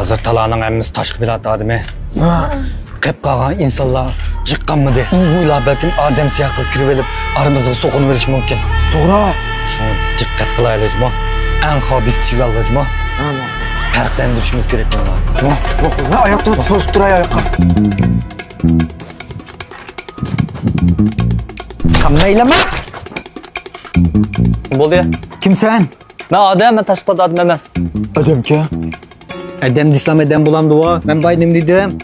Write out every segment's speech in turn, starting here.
Hazır talanın emmisi taşqı bilat adımı. Qep qalğan insanlar jiqqanmıdı. Uyğuylar belki Adem siyaqı kirvelip aramızga soqunu veriş mümkün. To'g'ri. Şunu diqqat qilaylikmi? Eng obyektiv alg'ijmi? Farqlantirishimiz kerak mana. Ne ayakta to'sib turay oyoqqa. Qammaylama. Bo'ldi. Kimsan? Men odam, men tashqi odam emas. Adamka. Adam desam adam bo'lamdi vo. Men baydim dedim.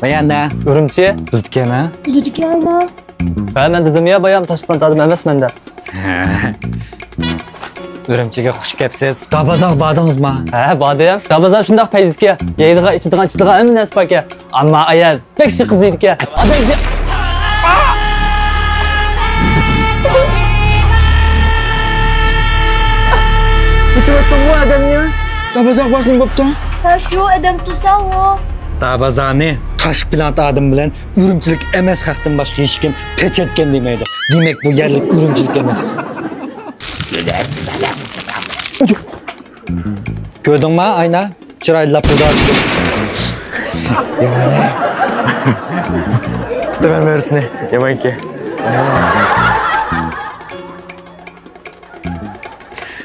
Bayanda Urumchi Bulutkan ha? Bulutkanmi? Ha, men dedim ya bayam tashqi odam emas menda. Urumchiga xush kelibsiz. Dabazaq bordingizmi? Ha, bordim. Dabazaq shundoq payzizga, yeydigan, ichadigan hamma narsa bor ekan. Ammo ayol bekshi qiz ekan. Odamga Bitti bu adamnya. Tabazaq boshning bo'pti. Ha, shu adam tursa u. Dabazani taş plant adım bilen ürümçilik emes haqdan başqa hech kim pech etgan demaydi. Demek bu yerlik ürümçilik emas. Gördünmü ayna? Chiroylab turdi. Tutaman mersini. Yamanki.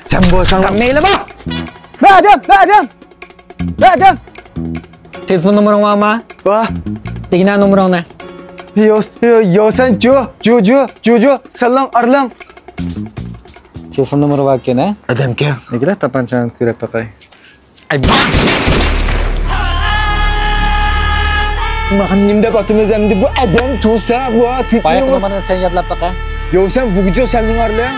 Sen bo'lsang qammaylama. Adam. Telefon numarang bormi? Bor. Tegina numarang ne? Yo sen Jo. Sallang arlang. Telefon numara bor ekan, ha? Adamka. Nega tapanchani ko'rib baqay? Ay, Maqnimda batimiz endi bu adam tursa bu bayaq numarani sen yodlab baqa. Yo sen vugujo sallang arlang.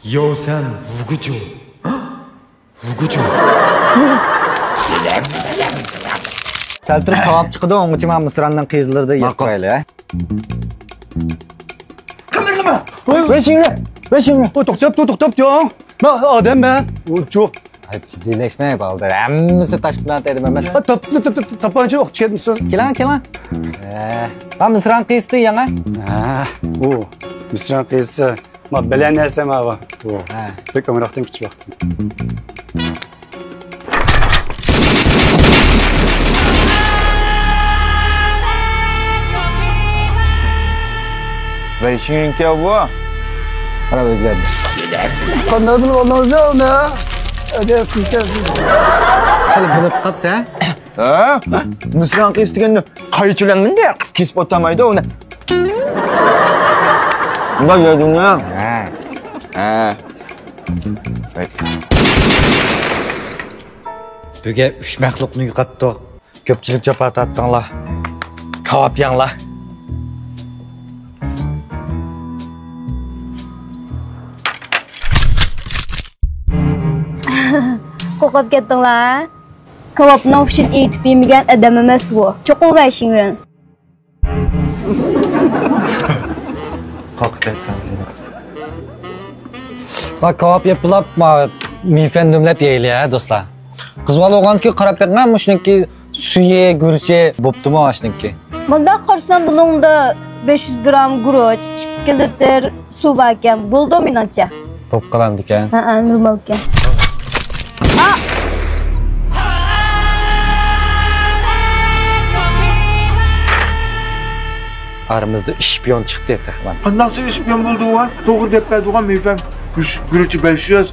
Yo sen vugujo. Vugujo. Sal turib tavab chiqdi, onun uchun men Misrandan qiyizlarda yeb qo'yaylik, ha? Qammaylama. Veşinle. To'xtab jo'ng. Men odam ben. Jo. Jiddiyleşmay baldir. Hammasi tashqi bilan edim emas. Tapancha o'q chiqadimisan? Kelan. Ha, Misran qiyizdi yana. Ha, bu Misran qiysi. Ma bilan narsam ava. Bu. Ha. Pek amroqdan kuch vaqtim. Veşinke bu. Qara o'zgardi. Qanday bilib olmaysan? Adasiz kelsiz. Hali bilib qapsa? Ha? Misran qiysi deganda qaychilanmanda kesib o'tamaydi uni. Bunday yedingmi? Ha. Buga 3 maxluqni yo'qotdik. Ko'pchilik japat atdinglar. Kavab yanglar. Qo'rqib ketdinglar. Kavobni o'xshin etib yemagan adam emas u. Cho'qib vashingran. Qo'rqitayapsan. Bak kavab yapılab, mifen dümlep yeyli ya dostlar. Qizval o'g'anki qarab bergan, shuniki suye, gurche bo'pti mi shuniki? Bunda qarsam buningda 500 gram guruch, 2 litr suv bor ekan. Bo'ldi menimcha. Bo'p qolamdi ekan. Ha, normal ekan. Aramızda işpiyon çıktı etaqman. Qanday ishpiyon bo'ldi u? To'g'ri deb berdigan mevam. Guruchi 500,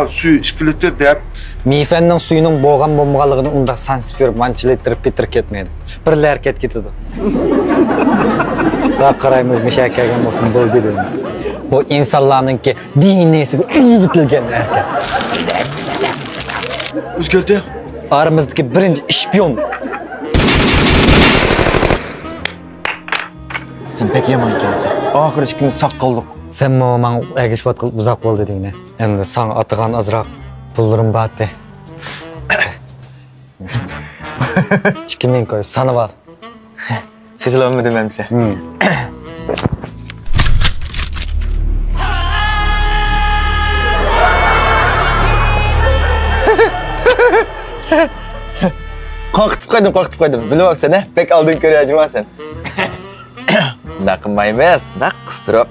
suv 2 litr deb. Mifenning suyunun bo'g'an bo'lmaganligini unda sansifir manchiletirib bitirib ketmaydi. Bir hareket ketadi. Daha qaraymiz mishak kelgan bo'lsin bo'ldi deymiz. Bu insonlarningki DNA'siga uyitilgan hareket. O'zgardi. Aramizdagi birinchi ishpiyon. Sen pek yomon kelsin. Oxiri ikimiz saq qoldik. Sen men agishvat qilib uzoq bo'ldi degni. Endi sana atgan azroq pullarim bordi. 2000 koy sanab al. Qizilanmadim hamsa. Qo'rqitib qo'ydim. Bilib olsana, pek oldin ko'rayapsan. Naq qilmaymiz, naq qistirib.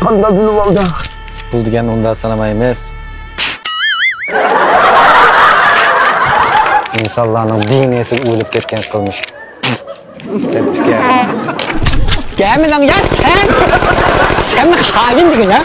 Qanday bilib olding? Pul degan unda sanama emas. İnsanlarning diniyasi o'lib ketgan qilmish. Sen tuka. Gelmeden ya sen. Sen mi hain diyorsun ya?